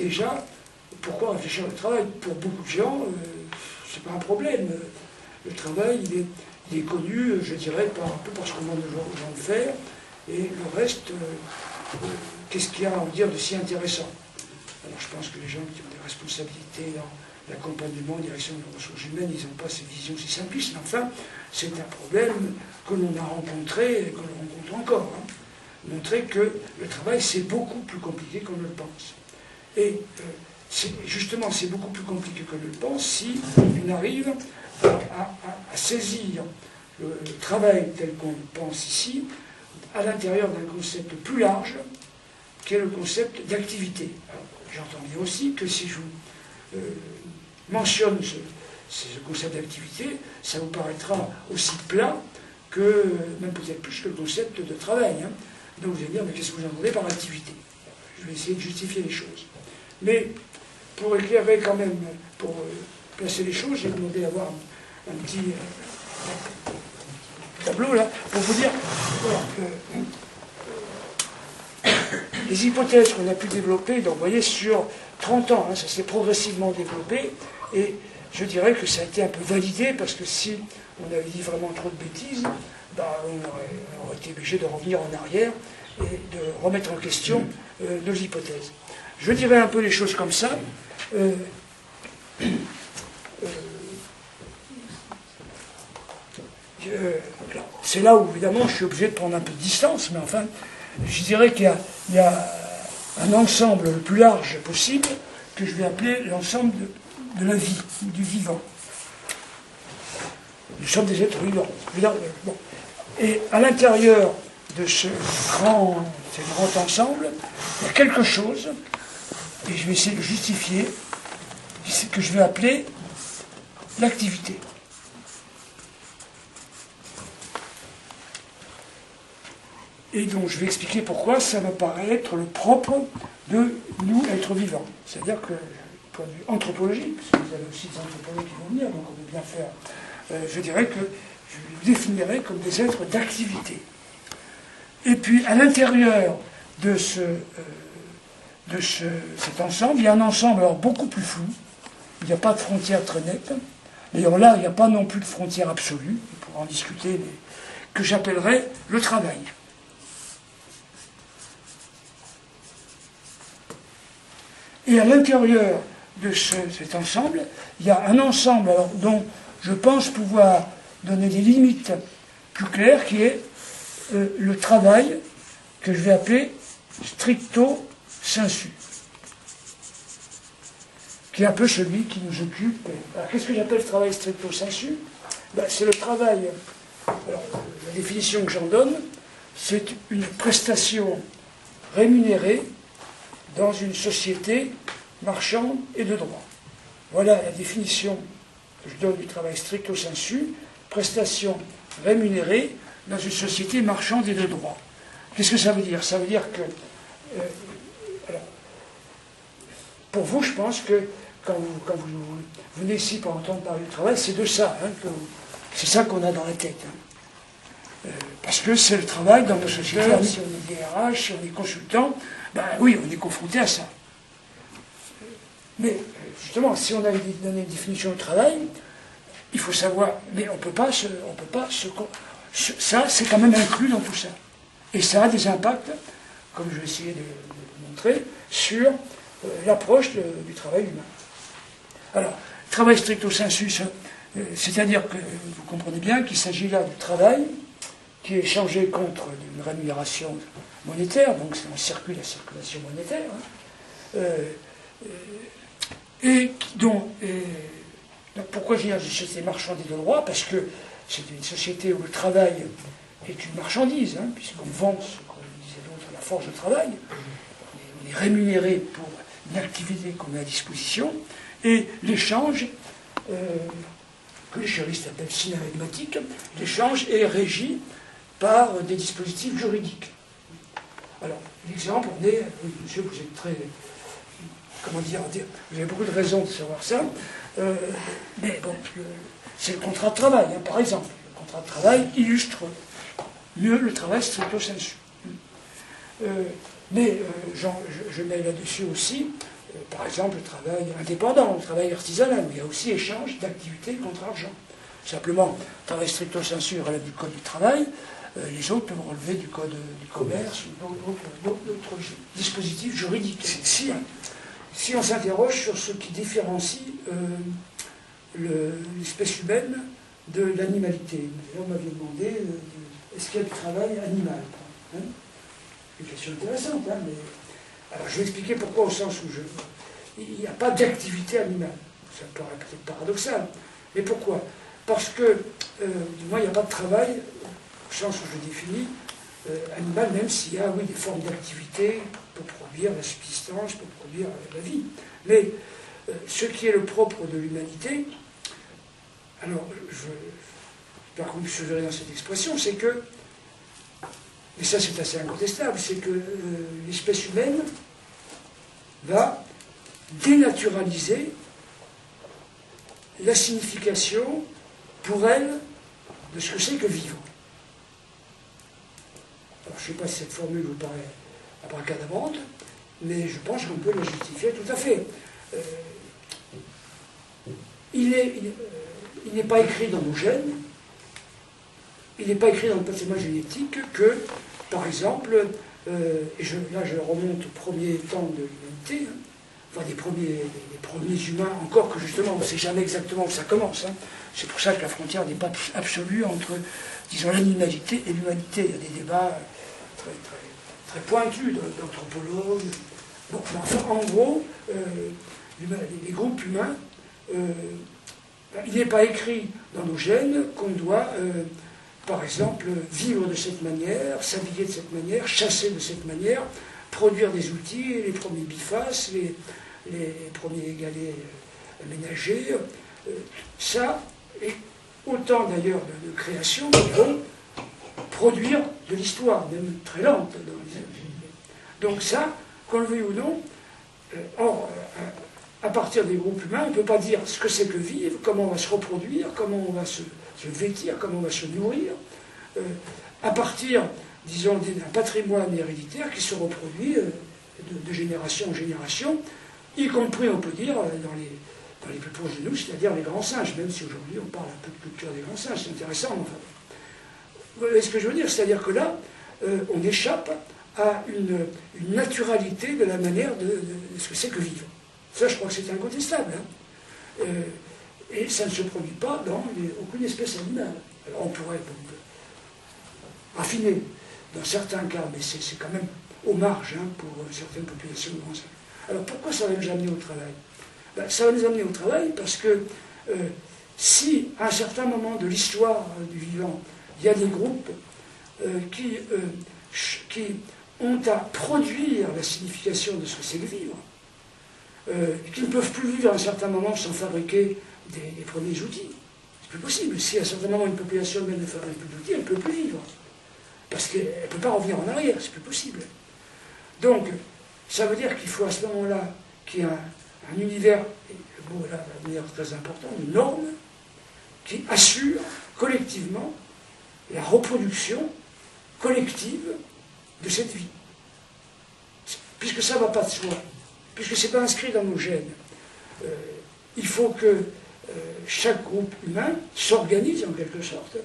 déjà, pourquoi réfléchir au travail? Pour beaucoup de gens, c'est pas un problème. Le travail, il est connu, je dirais, un peu parce qu'on demande aux gens de le faire, et le reste, qu'est-ce qu'il y a à en dire de si intéressant? Alors je pense que les gens qui ont des responsabilités dans l'accompagnement, direction des ressources humaines, ils n'ont pas cette vision si simpliste, mais enfin, c'est un problème que l'on a rencontré et que l'on rencontre encore. Hein. Montrer que le travail, c'est beaucoup plus compliqué qu'on ne le pense. Et justement, c'est beaucoup plus compliqué qu'on ne le pense si on arrive à saisir le travail tel qu'on le pense ici, à l'intérieur d'un concept plus large, qui est le concept d'activité. J'entends bien aussi que si je vous mentionne ce concept d'activité, ça vous paraîtra aussi plat que, même peut-être plus que le concept de travail. Hein. Donc vous allez dire, mais qu'est-ce que vous entendez par activité? Je vais essayer de justifier les choses. Mais pour éclairer quand même, pour placer les choses, j'ai demandé d'avoir un petit tableau là, pour vous dire, voilà, les hypothèses qu'on a pu développer, donc vous voyez, sur 30 ans, hein, ça s'est progressivement développé, et je dirais que ça a été un peu validé, parce que si on avait dit vraiment trop de bêtises, bah, on aurait été obligé de revenir en arrière et de remettre en question nos hypothèses. Je dirais un peu les choses comme ça. C'est là où, évidemment, je suis obligé de prendre un peu de distance, mais enfin, je dirais qu'il y a un ensemble le plus large possible que je vais appeler l'ensemble de la vie, du vivant. Nous sommes des êtres vivants. Bon. Et à l'intérieur de ce grand ensemble, il y a quelque chose, et je vais essayer de le justifier, que je vais appeler l'activité. Et donc je vais expliquer pourquoi ça me paraît être le propre de nous, êtres vivants. C'est-à-dire que, du point de vue anthropologique, parce que vous avez aussi des anthropologues qui vont venir, donc on peut bien faire, je dirais que je les définirais comme des êtres d'activité. Et puis, à l'intérieur de cet ensemble, il y a un ensemble alors, beaucoup plus flou. Il n'y a pas de frontières très nettes. D'ailleurs, là, il n'y a pas non plus de frontières absolues. On pourra en discuter, mais que j'appellerais le travail. Et à l'intérieur de cet ensemble, il y a un ensemble alors, dont je pense pouvoir donner des limites plus claires, qui est le travail que je vais appeler stricto sensu, qui est un peu celui qui nous occupe. Alors, qu'est-ce que j'appelle travail stricto sensu? Ben, c'est le travail, alors, la définition que j'en donne, c'est une prestation rémunérée dans une société marchande et de droit. Voilà la définition que je donne du travail stricto sensu, prestation rémunérée dans une société marchande et de droit. Qu'est-ce que ça veut dire? Ça veut dire que, alors, pour vous, je pense que quand vous venez ici pour entendre parler du travail, c'est de ça, hein, c'est ça qu'on a dans la tête. Hein. Parce que c'est le travail dans nos sociétés. Si on est DRH, si on est consultant, ben oui, on est confronté à ça. Mais justement, si on avait donné une définition du travail, il faut savoir, mais on ne peut pas ça, c'est quand même inclus dans tout ça. Et ça a des impacts, comme je vais essayer de le montrer, sur l'approche du travail humain. Alors, travail stricto sensu, c'est-à-dire que vous comprenez bien qu'il s'agit là du travail qui est échangé contre une rémunération monétaire, donc on circule la circulation monétaire, hein, et dont... Donc pourquoi je dis une société marchande et de droit? Parce que c'est une société où le travail est une marchandise, hein, puisqu'on vend, comme disait l'autre, la force de travail. On est rémunéré pour une activité qu'on met à disposition, et l'échange, que les juristes appellent synagmatique, l'échange est régi par des dispositifs juridiques. Alors, l'exemple, on est, oui, monsieur, vous êtes très, comment dire, vous avez beaucoup de raisons de savoir ça, mais bon, c'est le contrat de travail, hein, par exemple. Le contrat de travail illustre mieux le travail stricto sensu. Mais je mets là-dessus aussi par exemple, le travail indépendant, le travail artisanal, mais il y a aussi échange d'activités contre argent. Simplement, le travail stricto sensu relève du code du travail, les autres peuvent relever du code du commerce ou d'autres dispositifs juridiques. Si on s'interroge sur ce qui différencie l'espèce humaine de l'animalité, on m'avait demandé est-ce qu'il y a du travail animal, hein? Une question intéressante, hein, mais... Alors je vais expliquer pourquoi au sens où il n'y a pas d'activité animale. Ça paraît peut-être paradoxal, mais pourquoi? Parce que, du moins, il n'y a pas de travail, au sens où je définis, animal, même s'il y a, oui, des formes d'activité pour produire la subsistance, pour produire la vie. Mais ce qui est le propre de l'humanité, alors, par contre, je verrai dans cette expression, c'est que, et ça c'est assez incontestable, c'est que l'espèce humaine va dénaturaliser la signification pour elle de ce que c'est que vivre. Alors, je ne sais pas si cette formule vous paraît abracadabrante, mais je pense qu'on peut la justifier tout à fait. Il n'est pas écrit dans nos gènes, il n'est pas écrit dans le patrimoine génétique que, par exemple, et là je remonte au premier temps de l'humanité, hein, enfin des premiers humains, encore que justement on ne sait jamais exactement où ça commence. Hein. C'est pour ça que la frontière n'est pas absolue entre, disons, l'animalité et l'humanité. Il y a des débats très pointus d'anthropologues. Bon, enfin, en gros, les groupes humains, il n'est pas écrit dans nos gènes qu'on doit, par exemple, vivre de cette manière, s'habiller de cette manière, chasser de cette manière, produire des outils, les premiers bifaces, les premiers galets aménagés. Ça, et autant d'ailleurs de créations qui vont produire de l'histoire, même très lente. Donc ça, qu'on le veuille ou non, à partir des groupes humains, on ne peut pas dire ce que c'est que vivre, comment on va se reproduire, comment on va se vêtir, comment on va se nourrir, à partir, disons, d'un patrimoine héréditaire qui se reproduit de génération en génération, y compris, on peut dire, dans les plus proches de nous, c'est-à-dire les grands singes, même si aujourd'hui on parle un peu de culture des grands singes, c'est intéressant. Enfin, vous voyez ce que je veux dire? C'est-à-dire que là, on échappe à une naturalité de la manière de ce que c'est que vivre. Ça, je crois que c'est incontestable. Hein. Et ça ne se produit pas dans aucune espèce animale. Alors on pourrait donc raffiner dans certains cas, mais c'est quand même aux marges hein, pour certaines populations de grands singes. Alors pourquoi ça va nous amener au travail? Ben, ça va nous amener au travail parce que si, à un certain moment de l'histoire du vivant, il y a des groupes qui ont à produire la signification de ce que c'est que vivre, qui ne peuvent plus vivre à un certain moment sans fabriquer des premiers outils. C'est plus possible. Si à un certain moment une population humaine ne fabrique plus d'outils, elle ne peut plus vivre. Parce qu'elle ne peut pas revenir en arrière, c'est plus possible. Donc, ça veut dire qu'il faut à ce moment-là qu'il y ait un univers, et le mot est là, un univers très important, une norme, qui assure collectivement la reproduction collective de cette vie. Puisque ça ne va pas de soi, puisque ce n'est pas inscrit dans nos gènes, il faut que chaque groupe humain s'organise en quelque sorte,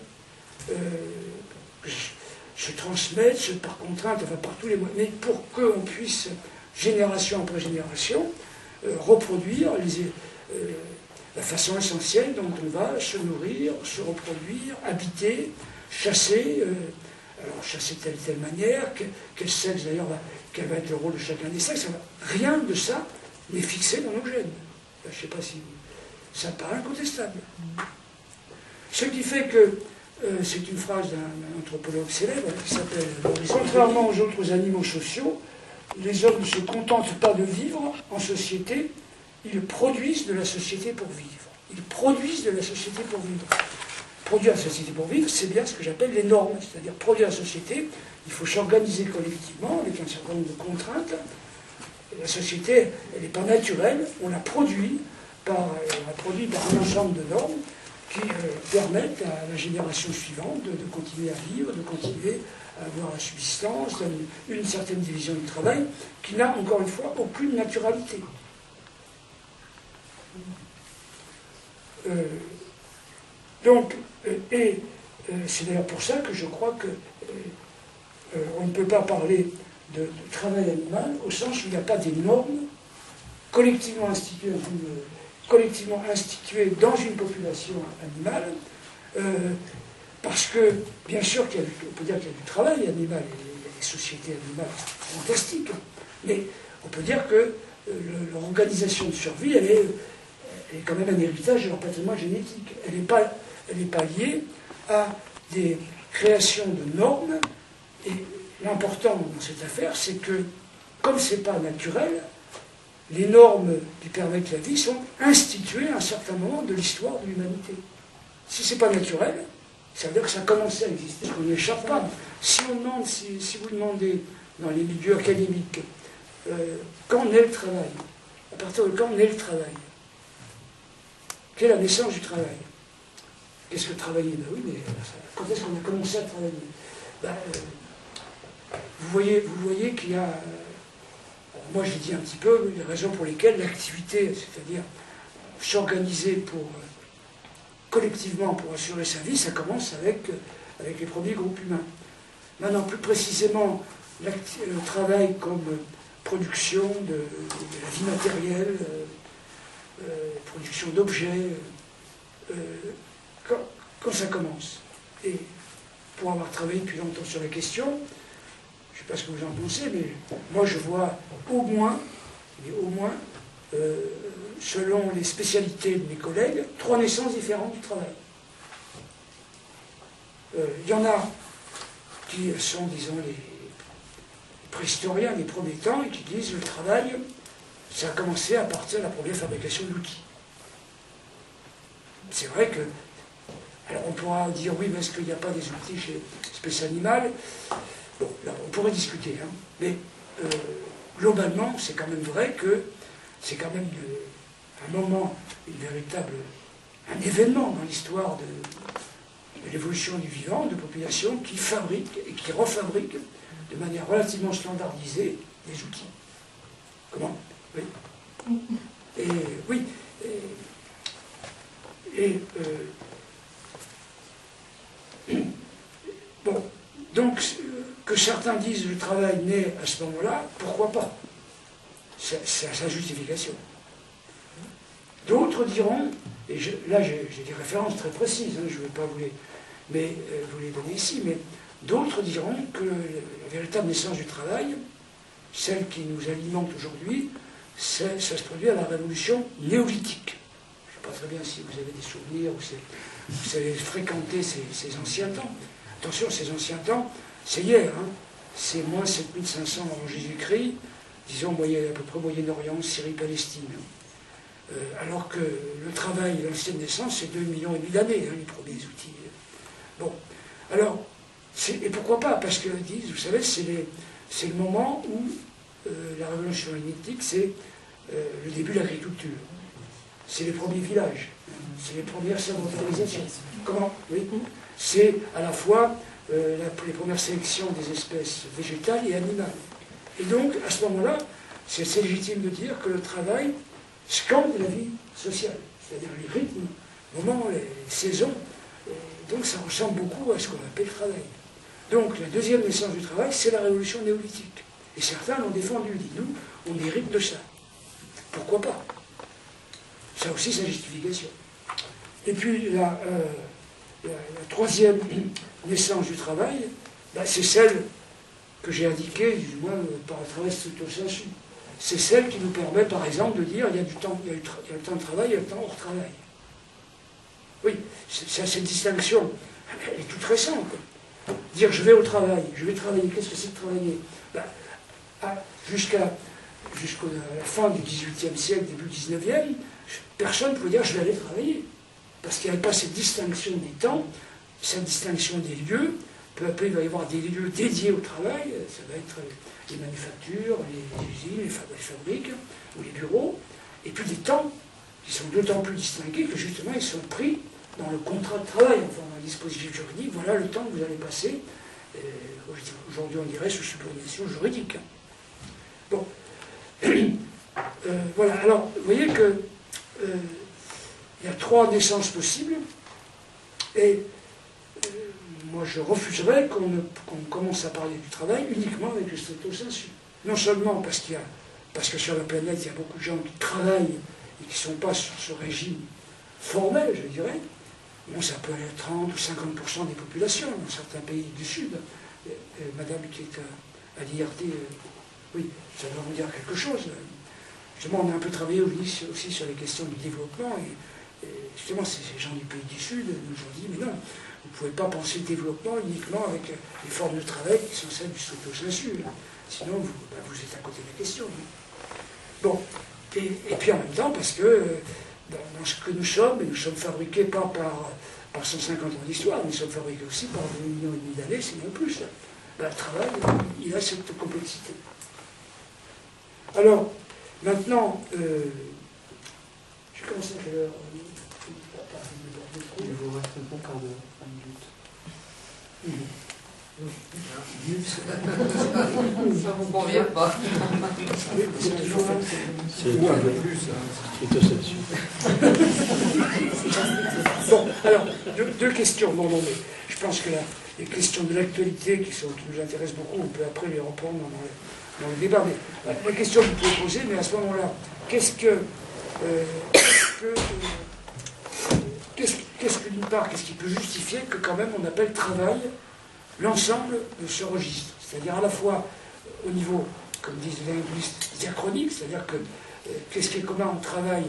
se transmette par contrainte, enfin par tous les moyens, mais pour qu'on puisse, génération après génération, reproduire la façon essentielle dont on va se nourrir, se reproduire, habiter, chasser, alors chasser de telle manière, quel sexe d'ailleurs, quel va être le rôle de chacun des sexes, rien de ça n'est fixé dans nos gènes. Je ne sais pas si ça paraît incontestable. Ce qui fait que, c'est une phrase d'un anthropologue célèbre qui s'appelle « Contrairement aux autres animaux sociaux, les hommes ne se contentent pas de vivre en société, ils produisent de la société pour vivre. » Ils produisent de la société pour vivre. Produire la société pour vivre, c'est bien ce que j'appelle les normes, c'est-à-dire produire la société, il faut s'organiser collectivement avec un certain nombre de contraintes. La société, elle n'est pas naturelle, on la produit par un ensemble de normes qui permettent à la génération suivante de continuer à vivre, de continuer à avoir la subsistance, une certaine division du travail, qui n'a, encore une fois, aucune naturalité. Donc, c'est d'ailleurs pour ça que je crois que on ne peut pas parler de travail animal au sens où il n'y a pas des normes collectivement instituées dans une population animale, parce que, bien sûr, on peut dire qu'il y a du travail animal, il y a des sociétés animales fantastiques, mais on peut dire que leur organisation de survie, elle est quand même un héritage de leur patrimoine génétique. Elle n'est pas liée à des créations de normes, et l'important dans cette affaire, c'est que, comme ce n'est pas naturel, les normes qui permettent la vie sont instituées à un certain moment de l'histoire de l'humanité. Si ce n'est pas naturel, ça veut dire que ça a commencé à exister, qu'on n'y échappe pas. Si vous demandez dans les milieux académiques, quand naît le travail, à partir de quand naît le travail, quelle est la naissance du travail? Qu'est-ce que travailler? Ben oui, mais quand est-ce qu'on a commencé à travailler? Vous voyez qu'il y a... moi, j'ai dit un petit peu les raisons pour lesquelles l'activité, c'est-à-dire s'organiser collectivement pour assurer sa vie, ça commence avec les premiers groupes humains. Maintenant, plus précisément, le travail comme production de la vie matérielle, production d'objets, quand ça commence. Et pour avoir travaillé depuis longtemps sur la question, je ne sais pas ce que vous en pensez, mais moi je vois au moins, selon les spécialités de mes collègues, 3 naissances différentes du travail. Il y en a qui sont, disons, les préhistoriens des premiers temps et qui disent le travail, ça a commencé à partir de la première fabrication d'outils. C'est vrai que, alors on pourra dire oui, mais est-ce qu'il n'y a pas des outils chez l'espèce animale? Bon, là, on pourrait discuter, hein. Mais globalement, c'est quand même vrai que c'est quand même un moment, un événement dans l'histoire de l'évolution du vivant, de populations qui fabriquent et qui refabriquent de manière relativement standardisée des outils. Comment? Oui. Et oui. Bon, donc que certains disent le travail naît à ce moment-là, pourquoi pas? C'est sa justification. D'autres diront, et là j'ai des références très précises, hein, je ne vais pas vous les donner ici, mais d'autres diront que la véritable naissance du travail, celle qui nous alimente aujourd'hui, ça se produit à la révolution néolithique. Je ne sais pas très bien si vous avez des souvenirs ou si vous avez fréquenté ces anciens temps. Attention, ces anciens temps, c'est hier, hein, c'est moins 7500 avant Jésus-Christ, disons à peu près Moyen-Orient, Syrie, Palestine. Alors que le travail, l'ancienne naissance, c'est 2,5 millions d'années, hein, les premiers outils. Bon, alors, et pourquoi pas? Parce que, disent, vous savez, c'est le moment où la révolution néolithique, c'est le début de l'agriculture. C'est les premiers villages, c'est les premières sédentarisations. Comment? Oui. C'est à la fois les premières sélections des espèces végétales et animales. Et donc, à ce moment-là, c'est légitime de dire que le travail scande la vie sociale, c'est-à-dire les rythmes, les moments, les saisons. Donc ça ressemble beaucoup à ce qu'on appelle le travail. Donc la deuxième naissance du travail, c'est la révolution néolithique. Et certains l'ont défendu, dit nous, on hérite de ça. Pourquoi pas? Ça aussi, sa justification. Et puis la troisième naissance du travail, c'est celle que j'ai indiquée, du moins par le travail stricto sensu. C'est celle qui nous permet, par exemple, de dire il y a le temps de travail, il y a le temps hors travail. Oui, cette distinction, elle est toute récente. Dire je vais au travail, je vais travailler, qu'est-ce que c'est de travailler? Jusqu'à la fin du XVIIIe siècle, début du XIXe, personne ne pouvait dire je vais aller travailler. Parce qu'il n'y avait pas cette distinction des temps, cette distinction des lieux. Peu à peu, il va y avoir des lieux dédiés au travail, ça va être les manufactures, les usines, les fabriques, ou les bureaux, et puis des temps qui sont d'autant plus distingués que justement ils sont pris dans le contrat de travail, enfin dans un dispositif juridique, voilà le temps que vous allez passer, aujourd'hui on dirait sous subordination juridique. Bon, voilà, alors vous voyez que il y a 3 naissances possibles, et moi je refuserais qu'on commence à parler du travail uniquement avec le stricto sensu. Non seulement parce que sur la planète, il y a beaucoup de gens qui travaillent et qui ne sont pas sur ce régime formel, je dirais. Bon, ça peut être 30 ou 50% des populations dans certains pays du Sud. Madame qui est à l'IRT, oui, ça doit vous dire quelque chose. Justement, on a un peu travaillé aussi sur les questions du développement, et justement, ces gens du pays du Sud nous ont dit, mais non, vous ne pouvez pas penser le développement uniquement avec les formes de travail qui sont celles du stricto sensu. Sinon, vous êtes à côté de la question. Bon, et puis en même temps, parce que dans ce que nous sommes fabriqués pas par 150 ans d'histoire, nous sommes fabriqués aussi par 2,5 millions d'années, sinon plus. Le travail, il a cette complexité. Alors, maintenant, je commence à quelle heure? Il vous reste un bon quart d'heure, 5 minutes. Ça vous convient pas? C'est un peu plus, stricto sensu. Bon, alors, deux questions. Non, mais je pense que les questions de l'actualité qui nous intéressent beaucoup, on peut après les reprendre dans le débat. Mais la question que vous pouvez poser, mais à ce moment-là, qu'est-ce que d'une part, qu'est-ce qui peut justifier que quand même on appelle travail l'ensemble de ce registre? C'est-à-dire à la fois au niveau, comme disent les linguistes, diachronique, c'est-à-dire que qu'est-ce qui est commun au travail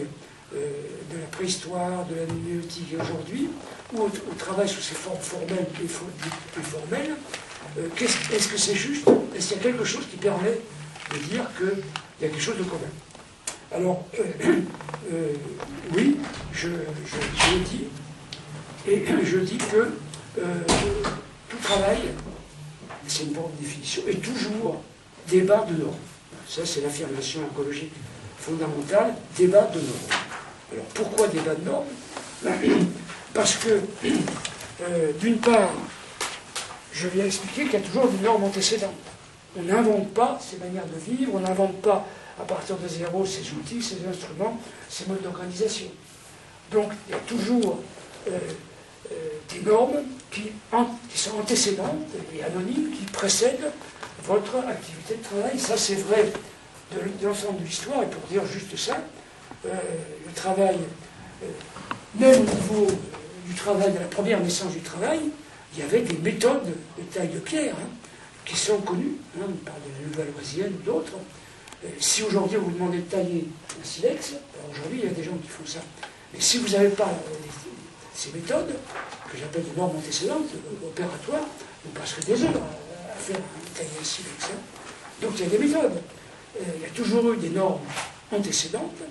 de la préhistoire, de la néolithique et aujourd'hui, ou au travail sous ses formes formelles et formelles, est-ce que c'est juste? Est-ce qu'il y a quelque chose qui permet de dire qu'il y a quelque chose de commun? Alors, oui, je le dis, et je dis que tout travail, c'est une bonne définition, est toujours débat de normes. Ça, c'est l'affirmation écologique fondamentale, débat de normes. Alors, pourquoi débat de normes? Parce que, d'une part, je viens expliquer qu'il y a toujours des normes antécédentes. On n'invente pas ces manières de vivre, on n'invente pas à partir de zéro ces outils, ces instruments, ces modes d'organisation. Donc, il y a toujours des normes qui sont antécédentes et anonymes, qui précèdent votre activité de travail. Ça, c'est vrai de l'ensemble de l'histoire. Et pour dire juste ça, le travail, même au niveau du travail, de la première naissance du travail, il y avait des méthodes de taille de pierre qui sont connues. On parle de la Levalloisienne ou d'autres. Si aujourd'hui vous demandez de tailler un silex, aujourd'hui il y a des gens qui font ça. Mais si vous n'avez pas ces méthodes, que j'appelle des normes antécédentes, opératoires, vous passerez des heures à faire tailler un silex. Donc il y a des méthodes. Il y a toujours eu des normes antécédentes,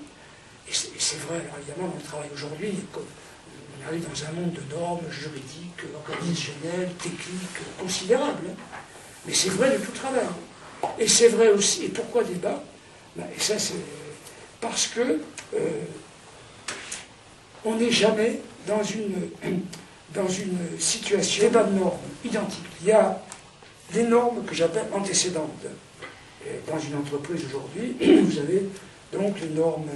et c'est vrai, alors évidemment, dans le travail aujourd'hui, on arrive dans un monde de normes juridiques, organisationnelles, techniques, considérables. Mais c'est vrai de tout travail. Et c'est vrai aussi, et pourquoi débat? Et ça, c'est parce que on n'est jamais dans une situation débat de normes identiques. Il y a des normes que j'appelle antécédentes. Et dans une entreprise aujourd'hui, vous avez donc les normes,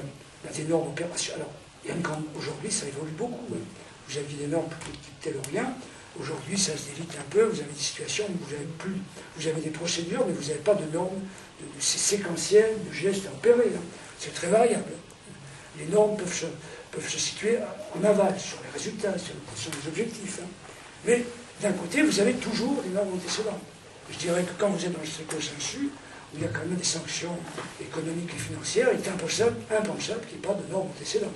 des normes opérationnelles. Alors, aujourd'hui, ça évolue beaucoup. Vous aviez des normes plutôt tayloriennes. Aujourd'hui, ça se délite un peu. Vous avez des situations où vous avez des procédures, mais vous n'avez pas de normes séquentielles, de gestes à opérer. C'est très variable. Les normes peuvent se situer en aval, sur les résultats, sur les objectifs. Mais d'un côté, vous avez toujours des normes antécédentes. Je dirais que quand vous êtes dans le stricto sensu, où il y a quand même des sanctions économiques et financières, il est impensable qu'il n'y ait pas de normes antécédentes.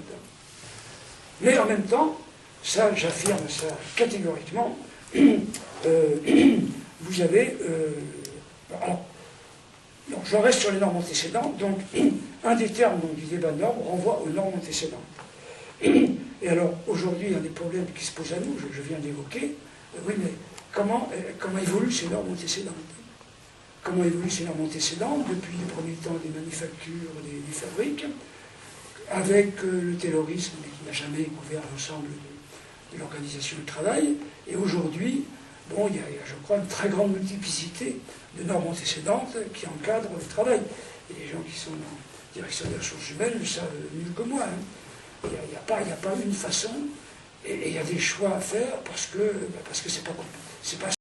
Mais en même temps, ça, j'affirme ça catégoriquement, vous avez... alors, je reste sur les normes antécédentes, donc un des termes du débat de normes renvoie aux normes antécédentes. Et alors, aujourd'hui, il y a des problèmes qui se posent à nous, je viens d'évoquer, oui, mais comment évoluent ces normes antécédentes? Comment évoluent ces normes antécédentes depuis les premiers temps des manufactures, des fabriques, avec le taylorisme qui n'a jamais couvert l'ensemble de l'organisation du travail. Et aujourd'hui, bon, il y a, je crois, une très grande multiplicité de normes antécédentes qui encadrent le travail. Et les gens qui sont en direction des ressources humaines le savent mieux que moi. Il n'y a pas une façon, et il y a des choix à faire parce que c'est pas